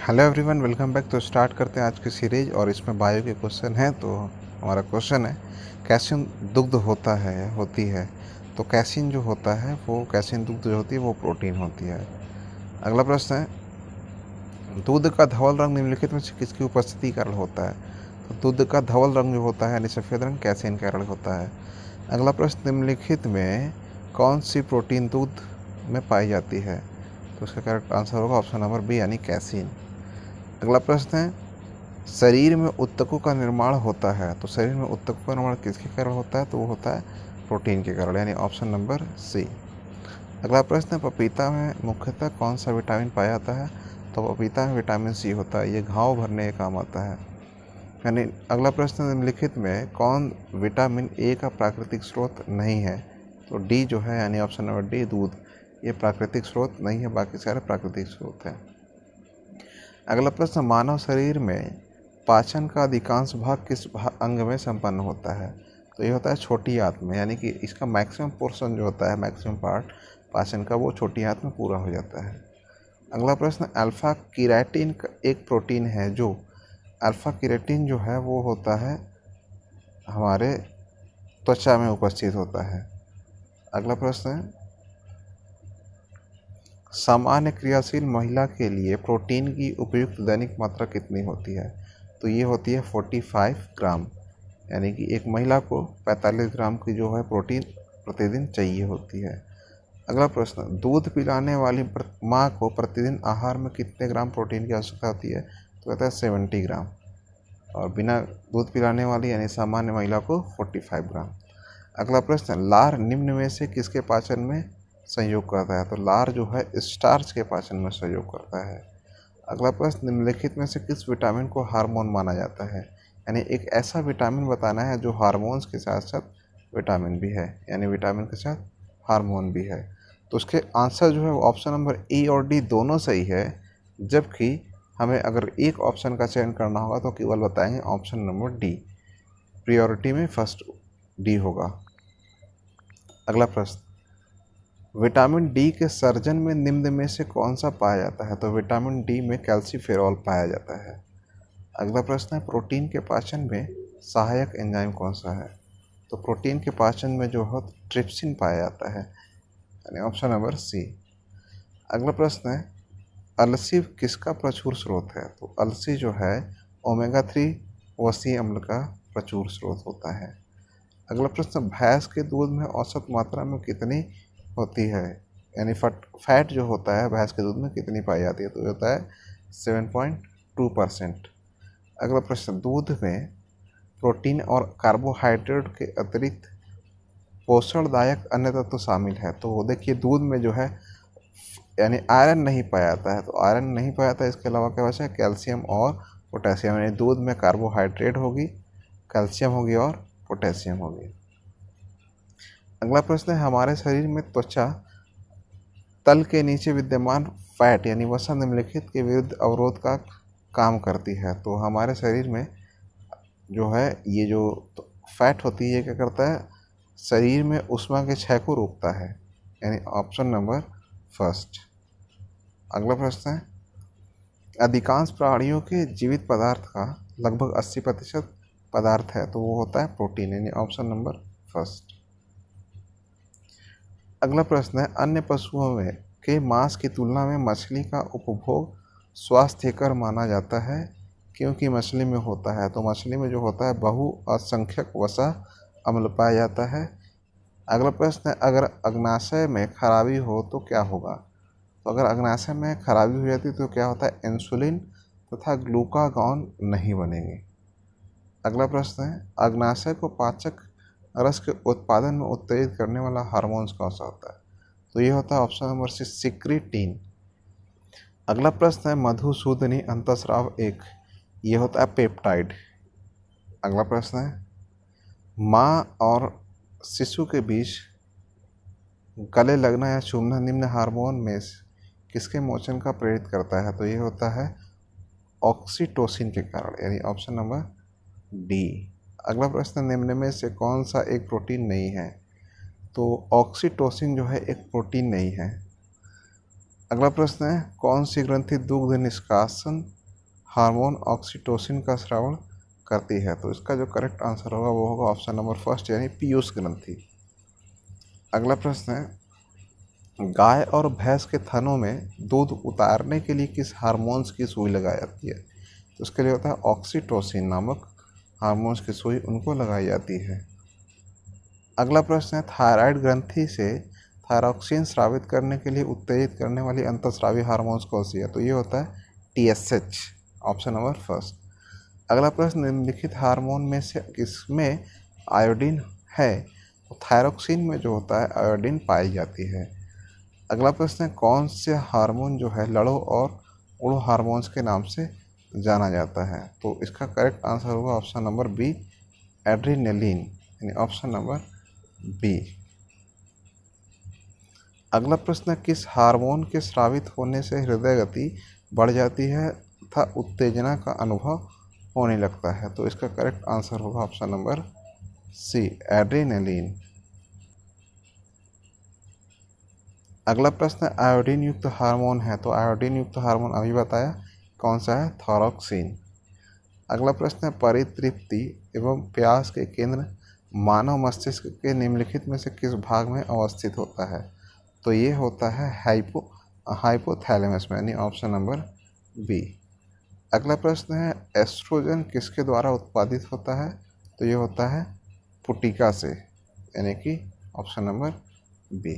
Hello everyone, welcome back. तो start करते हैं आज की सीरीज और इसमें बायो के क्वेश्चन हैं। तो हमारा क्वेश्चन है, कैसिन दुग्ध होता है होती है। तो कैसिन जो होता है वो कैसिन दुग्ध जो होती है वो प्रोटीन होती है। अगला प्रश्न है, दूध का धवल रंग निम्नलिखित में से किसकी उपस्थिति के कारण होता है। तो दूध का धवल रंग जो होता है यानी सफ़ेद रंग कैसिन के कारण होता है। अगला प्रश्न, निम्नलिखित में कौन सी प्रोटीन दूध में पाई जाती है। तो उसका करेक्ट आंसर होगा ऑप्शन नंबर बी यानी कैसिन। अगला प्रश्न है, शरीर में ऊतकों का निर्माण होता है। तो शरीर में ऊतकों का निर्माण किसके कारण होता है। तो वो होता है प्रोटीन के कारण यानी ऑप्शन नंबर सी। अगला प्रश्न है, पपीता में मुख्यतः कौन सा विटामिन पाया जाता है। तो पपीता में विटामिन सी होता है, ये घाव भरने के काम आता है। यानी अगला प्रश्न, निम्नलिखित में कौन विटामिन ए का प्राकृतिक स्रोत नहीं है। तो डी जो है यानी ऑप्शन नंबर डी दूध, ये प्राकृतिक स्रोत नहीं है, बाकी सारे प्राकृतिक स्रोत हैं। अगला प्रश्न, मानव शरीर में पाचन का अधिकांश भाग किस अंग में संपन्न होता है। तो ये होता है छोटी आंत में, यानी कि इसका मैक्सिमम पोर्शन जो होता है, मैक्सिमम पार्ट पाचन का, वो छोटी आंत में पूरा हो जाता है। अगला प्रश्न, अल्फा कीरेटिन एक प्रोटीन है जो अल्फा कीरेटिन जो है वो होता है हमारे त्वचा में उपस्थित होता है। अगला प्रश्न है, सामान्य क्रियाशील महिला के लिए प्रोटीन की उपयुक्त दैनिक मात्रा कितनी होती है। तो ये होती है 45 ग्राम, यानी कि एक महिला को 45 ग्राम की जो है प्रोटीन प्रतिदिन चाहिए होती है। अगला प्रश्न, दूध पिलाने वाली माँ को प्रतिदिन आहार में कितने ग्राम प्रोटीन की आवश्यकता होती है। तो कहता है 70 ग्राम, और बिना दूध पिलाने वाली यानी सामान्य महिला को 45 ग्राम। अगला प्रश्न, लार निम्न में से किसके पाचन में सहयोग करता है। तो लार जो है स्टार्च के पाचन में सहयोग करता है। अगला प्रश्न, निम्नलिखित में से किस विटामिन को हार्मोन माना जाता है। यानी एक ऐसा विटामिन बताना है जो हार्मोन्स के साथ साथ विटामिन भी है, यानी विटामिन के साथ हार्मोन भी है। तो उसके आंसर जो है वो ऑप्शन नंबर ए और डी दोनों सही है, जबकि हमें अगर एक ऑप्शन का चयन करना होगा तो केवल बताएंगे ऑप्शन नंबर डी, प्रियोरिटी में फर्स्ट डी होगा। अगला प्रश्न, विटामिन डी के सर्जन में निम्न में से कौन सा पाया जाता है। तो विटामिन डी में कैल्सीफेरॉल पाया जाता है। अगला प्रश्न है, प्रोटीन के पाचन में सहायक एंजाइम कौन सा है। तो प्रोटीन के पाचन में जो है ट्रिप्सिन पाया जाता है, यानी ऑप्शन नंबर सी। अगला प्रश्न है, अलसी किसका प्रचुर स्रोत है। तो अलसी जो है ओमेगा 3 वसी अम्ल का प्रचुर स्रोत होता है। अगला प्रश्न, भैंस के दूध में औसत मात्रा में कितनी होती है, यानी फैट जो होता है भैंस के दूध में कितनी पाई जाती है। तो ये होता है 7.2%। अगला प्रश्न, दूध में प्रोटीन और कार्बोहाइड्रेट के अतिरिक्त पोषणदायक अन्य तत्व तो शामिल है। तो वो देखिए, दूध में जो है यानी आयरन नहीं पाया जाता है। तो आयरन नहीं पाया जाता है, इसके अलावा क्या बचा है, कैल्शियम और पोटेशियम। यानी दूध में कार्बोहाइड्रेट होगी, कैल्शियम होगी और पोटेशियम होगी। अगला प्रश्न है, हमारे शरीर में त्वचा तल के नीचे विद्यमान फैट यानी वसा निम्नलिखित के विरुद्ध अवरोध का काम करती है। तो हमारे शरीर में जो है ये जो फैट होती है, ये क्या करता है, शरीर में ऊष्मा के क्षय को रोकता है, यानी ऑप्शन नंबर फर्स्ट। अगला प्रश्न है, अधिकांश प्राणियों के जीवित पदार्थ का लगभग 80% पदार्थ है। तो वो होता है प्रोटीन, यानी ऑप्शन नंबर फर्स्ट। अगला प्रश्न है, अन्य पशुओं में के मांस की तुलना में मछली का उपभोग स्वास्थ्यकर माना जाता है क्योंकि मछली में होता है। तो मछली में जो होता है बहुअसंख्यक वसा अम्ल पाया जाता है। अगला प्रश्न है, अगर अग्नाशय में खराबी हो तो क्या होगा। तो अगर अग्नाशय में खराबी हो जाती तो क्या होता है, इंसुलिन तथा ग्लूकागॉन नहीं बनेंगे। अगला प्रश्न है, अग्नाशय को पाचक रस के उत्पादन में उत्तेजित करने वाला हार्मोन कौन सा होता है। तो ये होता है ऑप्शन नंबर सी, सिक्रीटीन। अगला प्रश्न है, मधुसूदनी अंतस्राव एक, ये होता है पेप्टाइड। अगला प्रश्न है, माँ और शिशु के बीच गले लगना या चूमना निम्न हार्मोन में किसके मोचन का प्रेरित करता है। तो ये होता है ऑक्सीटोसिन के कारण, यानी ऑप्शन नंबर डी। अगला प्रश्न, निम्न में से कौन सा एक प्रोटीन नहीं है। तो ऑक्सीटोसिन जो है एक प्रोटीन नहीं है। अगला प्रश्न है, कौन सी ग्रंथि दुग्ध निष्कासन हार्मोन ऑक्सीटोसिन का स्राव करती है? तो इसका जो करेक्ट आंसर होगा वो होगा ऑप्शन नंबर फर्स्ट, यानी पीयूष ग्रंथि। अगला प्रश्न है, गाय और भैंस के थनों में दूध उतारने के लिए किस हार्मोन्स की सुई लगाई जाती है? तो उसके लिए होता है ऑक्सीटोसिन नामक हार्मोन्स की सुई उनको लगाई जाती है। अगला प्रश्न है, थायराइड ग्रंथि से थायरॉक्सिन स्रावित करने के लिए उत्तेजित करने वाली अंतःस्रावी हार्मोन्स कौन सी है? तो ये होता है TSH, ऑप्शन नंबर फर्स्ट। अगला प्रश्न, निम्नलिखित हार्मोन में से किसमें आयोडीन है? तो थायरॉक्सिन में जो होता है आयोडीन पाई जाती है। अगला प्रश्न है, कौन से हार्मोन जो है लड़ो और उड़ो हार्मोन्स के नाम से जाना जाता है? तो इसका करेक्ट आंसर होगा ऑप्शन नंबर बी, एड्रीनलिन, यानी ऑप्शन नंबर बी। अगला प्रश्न, किस हार्मोन के स्रावित होने से हृदय गति बढ़ जाती है तथा उत्तेजना का अनुभव होने लगता है? तो इसका करेक्ट आंसर होगा ऑप्शन नंबर सी, एड्रेनलिन। अगला प्रश्न, आयोडीन युक्त हार्मोन है, तो आयोडीन युक्त हार्मोन अभी बताया कौन सा है? थायरॉक्सिन। अगला प्रश्न है, परितृप्ति एवं प्यास के केंद्र मानव मस्तिष्क के निम्नलिखित में से किस भाग में अवस्थित होता है? तो ये होता है हाइपोथैलेमस में, यानी ऑप्शन नंबर बी। अगला प्रश्न है, एस्ट्रोजन किसके द्वारा उत्पादित होता है? तो ये होता है पुटिका से, यानी कि ऑप्शन नंबर बी।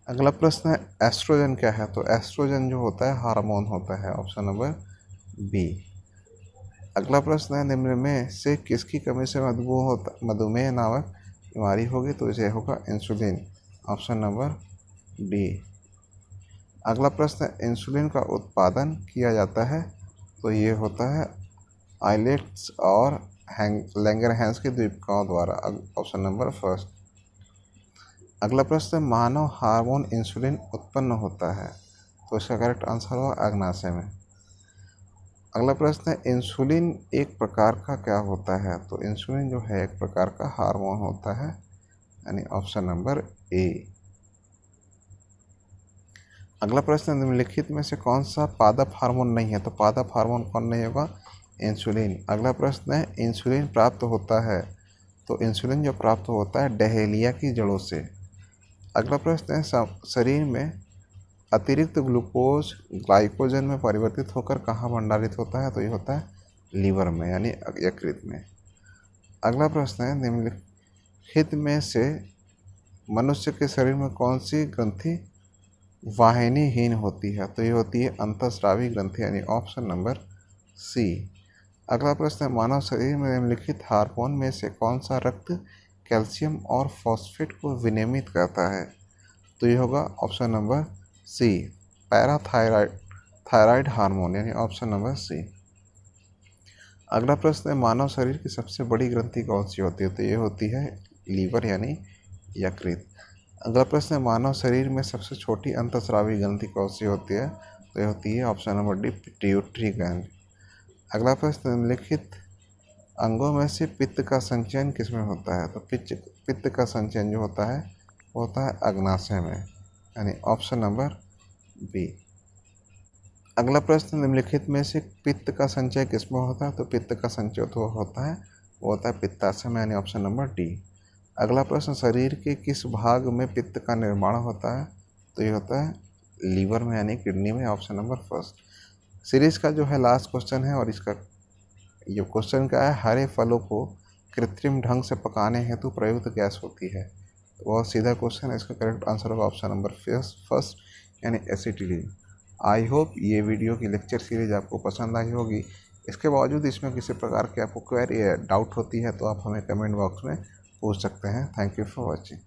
अगला प्रश्न है, एस्ट्रोजन क्या है? तो एस्ट्रोजन जो होता है हार्मोन होता है, ऑप्शन नंबर बी। अगला प्रश्न है, निम्न में से किसकी कमी से मधुमेह नामक बीमारी होगी? तो इसे होगा इंसुलिन, ऑप्शन नंबर डी। अगला प्रश्न है, इंसुलिन का उत्पादन किया जाता है, तो ये होता है आइलेट्स और लैंगरहैंस की द्वीपिकाओं द्वारा, ऑप्शन नंबर फर्स्ट। अगला प्रश्न, मानव हार्मोन इंसुलिन उत्पन्न होता है, तो इसका करेक्ट आंसर होगा अग्नाशय में। अगला प्रश्न है, इंसुलिन एक प्रकार का क्या होता है? तो इंसुलिन जो है एक प्रकार का हार्मोन होता है, यानी ऑप्शन नंबर ए। अगला प्रश्न, निम्नलिखित में से कौन सा पादप हार्मोन नहीं है? तो पादप हार्मोन कौन नहीं होगा? इंसुलिन। अगला प्रश्न है, इंसुलिन प्राप्त होता है, तो इंसुलिन जो प्राप्त होता है डहेलिया की जड़ों से। अगला प्रश्न है, शरीर में अतिरिक्त ग्लूकोज ग्लाइकोजन में परिवर्तित होकर कहाँ भंडारित होता है? तो ये होता है लीवर में, यानी यकृत में। अगला प्रश्न है, निम्नलिखित में से मनुष्य के शरीर में कौन सी ग्रंथि वाहिनीहीन होती है? तो ये होती है अंतःस्रावी ग्रंथि, यानी ऑप्शन नंबर सी। अगला प्रश्न है, मानव शरीर में निम्नलिखित हार्मोन में से कौन सा रक्त कैल्शियम और फॉस्फेट को विनियमित करता है? तो ये होगा option number C, thyroid hormone, यानी ऑप्शन नंबर सी। अगला प्रश्न है, मानव शरीर की सबसे बड़ी ग्रंथि कौन सी होती है? तो ये होती है लीवर, यानी यकृत। अगला प्रश्न है, मानव शरीर में सबसे छोटी अंतःस्रावी ग्रंथि कौन सी होती है? तो ये होती है option number D, pituitary gland. अगला प्रश्न, निम्नलिखित अंगों में से पित्त का संचयन किसमें होता है? तो पित्त का संचयन जो होता है वो होता है अग्नाशय में, यानी ऑप्शन नंबर बी। अगला प्रश्न, निम्नलिखित में से पित्त का संचय किसमें होता है? तो पित्त का संचय तो होता है वो होता है पित्ताशय में, यानी ऑप्शन नंबर डी। अगला प्रश्न, शरीर के किस भाग में पित्त का निर्माण होता है? तो ये होता है लीवर में, यानी किडनी में, ऑप्शन नंबर फर्स्ट। सीरीज का जो है लास्ट क्वेश्चन है, और इसका ये क्वेश्चन क्या है, हरे फलों को कृत्रिम ढंग से पकाने हेतु प्रयुक्त गैस होती है? तो बहुत सीधा क्वेश्चन है, इसका करेक्ट आंसर होगा ऑप्शन नंबर फर्स्ट, यानी एसिटिलीन। आई होप ये वीडियो की लेक्चर सीरीज आपको पसंद आई होगी। इसके बावजूद इसमें किसी प्रकार की आपको क्वेरी या डाउट होती है तो आप हमें कमेंट बॉक्स में पूछ सकते हैं। Thank you for watching.